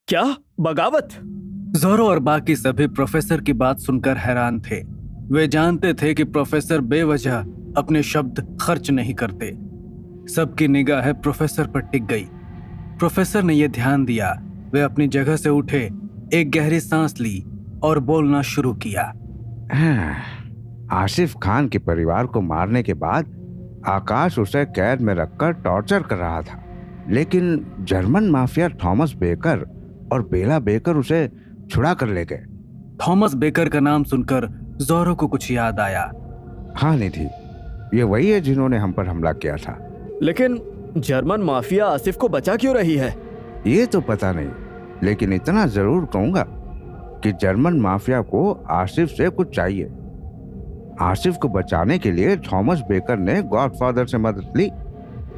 क्या बगावत? जोरो और बाकी सभी प्रोफेसर की बात सुनकर हैरान थे। वे जानते थे कि प्रोफेसर बेवजह अपने शब्द खर्च नहीं करते। सबकी निगाहें प्रोफेसर पर टिक गई। प्रोफेसर ने यह ध्यान दिया। वे अपनी जगह से उठे, एक गहरी सांस ली और बोलना शुरू किया। आसिफ खान के परिवार को मारने के बाद आकाश उसे कैद में रखकर टॉर्चर कर रहा था, लेकिन जर्मन माफिया थॉमस बेकर और बेला बेकर उसे छुड़ा कर ले गए। थॉमस बेकर का नाम सुनकर जोरो को कुछ याद आया। हाँ निधि, ये वही है जिन्होंने हम पर हमला किया था। लेकिन जर्मन माफिया आसिफ को बचा क्यों रही है? ये तो पता नहीं, लेकिन इतना जरूर कहूंगा कि जर्मन माफिया को आसिफ से कुछ चाहिए। आसिफ को बचाने के लिए थॉमस बेकर ने गॉडफादर से मदद ली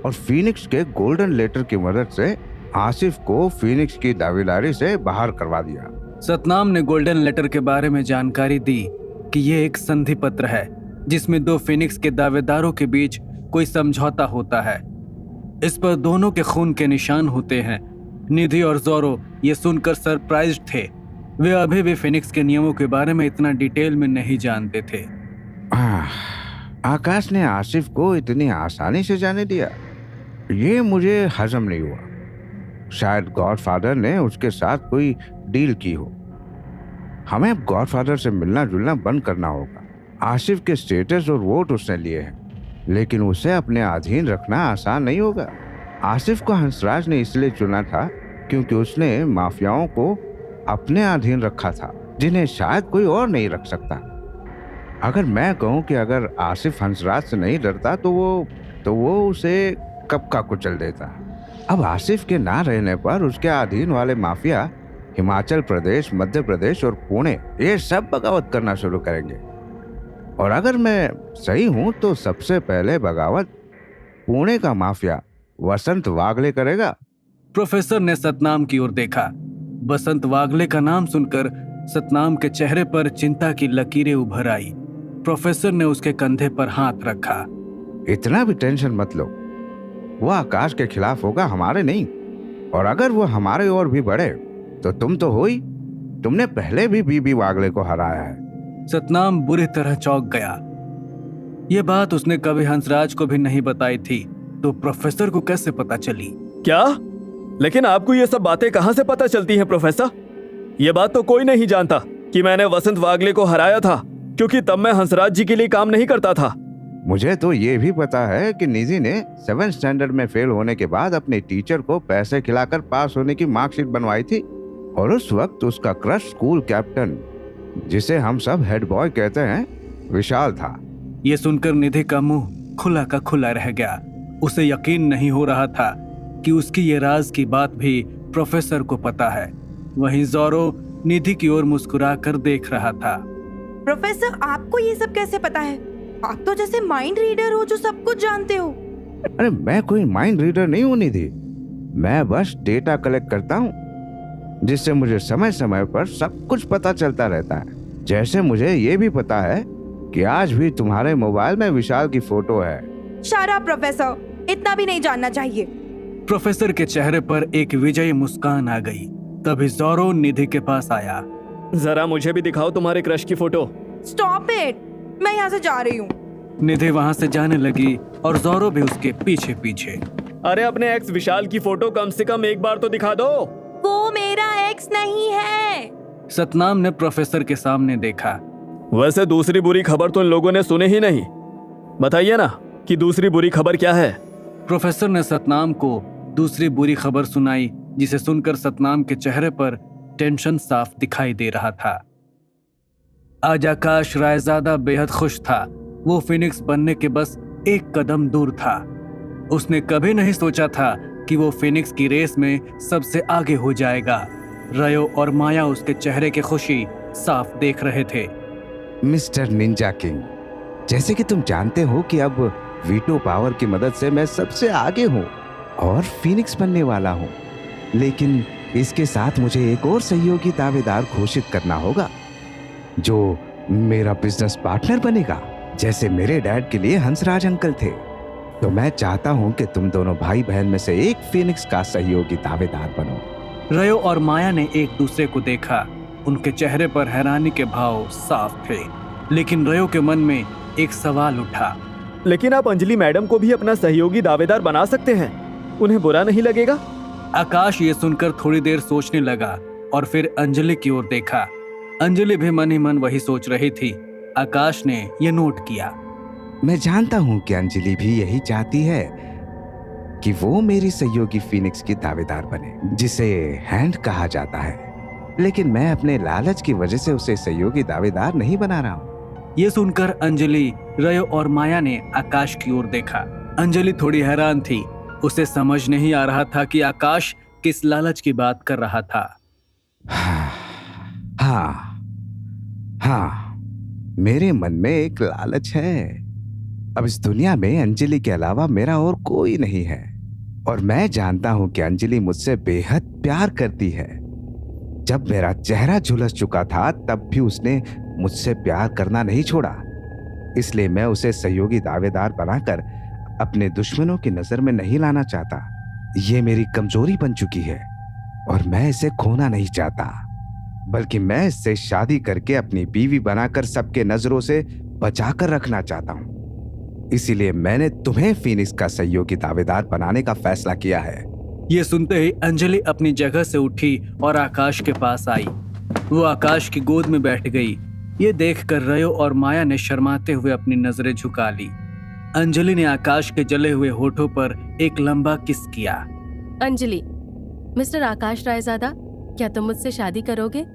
और फीनिक्स के गोल्डन लेटर की मदद से आसिफ को फीनिक्स की दावेदारी से बाहर करवा दिया। सतनाम ने गोल्डन लेटर के बारे में जानकारी दी कि ये एक संधि पत्र है जिसमें दो फीनिक्स के दावेदारों के बीच कोई समझौता होता है। इस पर दोनों के खून के निशान होते हैं। निधि और जोरो ये सुनकर सरप्राइज्ड थे। वे अभी भी फीनिक्स के नियमों के बारे में इतना डिटेल में नहीं जानते थे। आकाश ने आसिफ को इतनी आसानी से जाने दिया, ये मुझे हजम नहीं हुआ। शायद गॉडफादर ने उसके साथ कोई डील की हो। हमें गॉडफादर से मिलना जुलना बंद करना होगा। आसिफ के स्टेटस और वोट उसने लिए हैं, लेकिन उसे अपने अधीन रखना आसान नहीं होगा। आसिफ को हंसराज ने इसलिए चुना था क्योंकि उसने माफियाओं को अपने अधीन रखा था, जिन्हें शायद कोई और नहीं रख सकता। अगर मैं कहूं कि अगर आसिफ हंसराज से नहीं डरता तो वो उसे कब का कुचल देता। अब आसिफ के ना रहने पर उसके अधीन वाले माफिया हिमाचल प्रदेश, मध्य प्रदेश और पुणे ये सब बगावत करना शुरू करेंगे। और अगर मैं सही हूं तो सबसे पहले बगावत पुणे का माफिया वसंत वागले करेगा। प्रोफेसर ने सतनाम की ओर देखा। वसंत वागले का नाम सुनकर सतनाम के चेहरे पर चिंता की लकीरें उभर आई। प्रोफेसर ने उसके कंधे पर हाथ रखा। इतना भी टेंशन मत लो, वो आकाश के खिलाफ होगा, हमारे नहीं। और अगर वो हमारे ओर भी बढ़े तो तुम तो हो ही। तुमने पहले भी बीबी वागले को हराया है। सतनाम बुरी तरह चौंक गया। ये बात उसने कभी हंसराज को भी नहीं बताई थी, तो प्रोफेसर को कैसे पता चली? क्या? लेकिन आपको ये सब बातें कहां से पता चलती हैं प्रोफेसर? ये बात तो कोई नहीं जानता कि मैंने वसंत वागले को हराया था, क्योंकि तब मैं हंसराज जी के लिए काम नहीं करता था। मुझे तो ये भी पता है कि निधि ने 7th स्टैंडर्ड में फेल होने के बाद अपने टीचर को पैसे खिलाकर पास होने की मार्कशीट बनवाई थी, और उस वक्त उसका क्रश स्कूल कैप्टन, जिसे हम सब हेड बॉय कहते हैं, विशाल था। ये सुनकर निधि का मुंह खुला का खुला रह गया। उसे यकीन नहीं हो रहा था कि उसकी ये राज की बात भी प्रोफेसर को पता है। वहीं जोरो निधि की ओर मुस्कुरा कर देख रहा था। प्रोफेसर, आपको ये सब कैसे पता है? आप तो जैसे माइंड रीडर हो जो सब कुछ जानते हो। अरे मैं कोई माइंड रीडर नहीं हूँ निधि, मैं बस डेटा कलेक्ट करता हूँ, जिससे मुझे समय समय पर सब कुछ पता चलता रहता है। जैसे मुझे ये भी पता है कि आज भी तुम्हारे मोबाइल में विशाल की फोटो है। शट अप प्रोफेसर, इतना भी नहीं जानना चाहिए। प्रोफेसर के चेहरे पर एक विजयी मुस्कान आ गई। तभी जोरो निधि के पास आया। जरा मुझे भी दिखाओ तुम्हारे क्रश की फोटो। स्टॉप इट, मैं यहाँ से जा रही हूँ। निधि वहाँ से जाने लगी और जोरो भी उसके पीछे पीछे। अरे अपने एक्स विशाल की फोटो कम से कम एक बार तो दिखा दो। वो मेरा एक्स नहीं है। सतनाम ने प्रोफेसर के सामने देखा। वैसे दूसरी बुरी खबर तो इन लोगों ने सुनी ही नहीं। बताइए ना कि दूसरी बुरी खबर क्या है? प्रोफेसर ने सतनाम को दूसरी बुरी खबर सुनाई, जिसे सुनकर सतनाम के चेहरे पर टेंशन साफ दिखाई दे रहा था। आज आकाश रायजादा बेहद खुश था। वो फिनिक्स बनने के बस एक कदम दूर था। उसने कभी नहीं सोचा था कि वो फिनिक्स की रेस में सबसे आगे हो जाएगा। रयो और माया उसके चेहरे की खुशी साफ देख रहे थे। मिस्टर निंजा किंग, जैसे कि तुम जानते हो कि अब वीटो पावर की मदद से मैं सबसे आगे हूँ और फिनिक्स बनने वाला हूँ, लेकिन इसके साथ मुझे एक और सहयोगी दावेदार घोषित करना होगा जो मेरा बिजनेस पार्टनर बनेगा, जैसे मेरे डैड के लिए हंसराज अंकल थे। तो मैं चाहता हूं कि तुम दोनों भाई बहन में से एक फिनिक्स का सहयोगी दावेदार बनो। रयो और माया ने एक दूसरे को देखा। उनके चेहरे पर हैरानी के भाव साफ थे, लेकिन रयो के मन में एक सवाल उठा। लेकिन आप अंजलि मैडम को भी अपना सहयोगी दावेदार बना सकते हैं, उन्हें बुरा नहीं लगेगा? आकाश ये सुनकर थोड़ी देर सोचने लगा और फिर अंजलि की ओर देखा। अंजलि भी मन ही मन वही सोच रही थी। आकाश ने ये नोट किया। मैं जानता हूं कि अंजलि भी यही चाहती है कि वो मेरी सहयोगी फीनिक्स की दावेदार बने, जिसे हैंड कहा जाता है। लेकिन मैं अपने लालच की वजह से उसे सहयोगी दावेदार नहीं बना रहा हूं। ये सुनकर अंजलि, रयो और माया ने आकाश की ओर देखा। अंजलि थोड़ी हैरान थी। उसे समझ नहीं आ रहा था कि आकाश किस लालच की बात कर रहा था। हाँ, मेरे मन में एक लालच है। अब इस दुनिया में अंजलि के अलावा मेरा और कोई नहीं है, और मैं जानता हूं कि अंजलि मुझसे बेहद प्यार करती है। जब मेरा चेहरा झुलस चुका था तब भी उसने मुझसे प्यार करना नहीं छोड़ा। इसलिए मैं उसे सहयोगी दावेदार बनाकर अपने दुश्मनों की नजर में नहीं लाना चाहता। ये मेरी कमजोरी बन चुकी है और मैं इसे खोना नहीं चाहता, बल्कि मैं इससे शादी करके अपनी बीवी बनाकर सबके नजरों से बचाकर रखना चाहता हूं। इसीलिए मैंने तुम्हें फीनिक्स का सहयोगी दावेदार बनाने का फैसला किया है। ये सुनते ही अंजलि अपनी जगह से उठी और आकाश के पास आई। वो आकाश की गोद में बैठ गई। ये देखकर रयो और माया ने शर्माते हुए अपनी नजरें झुका ली। अंजलि ने आकाश के जले हुए होठों पर एक लंबा किस किया। अंजलि, मिस्टर आकाश रायजादा, क्या तुम मुझसे शादी करोगे?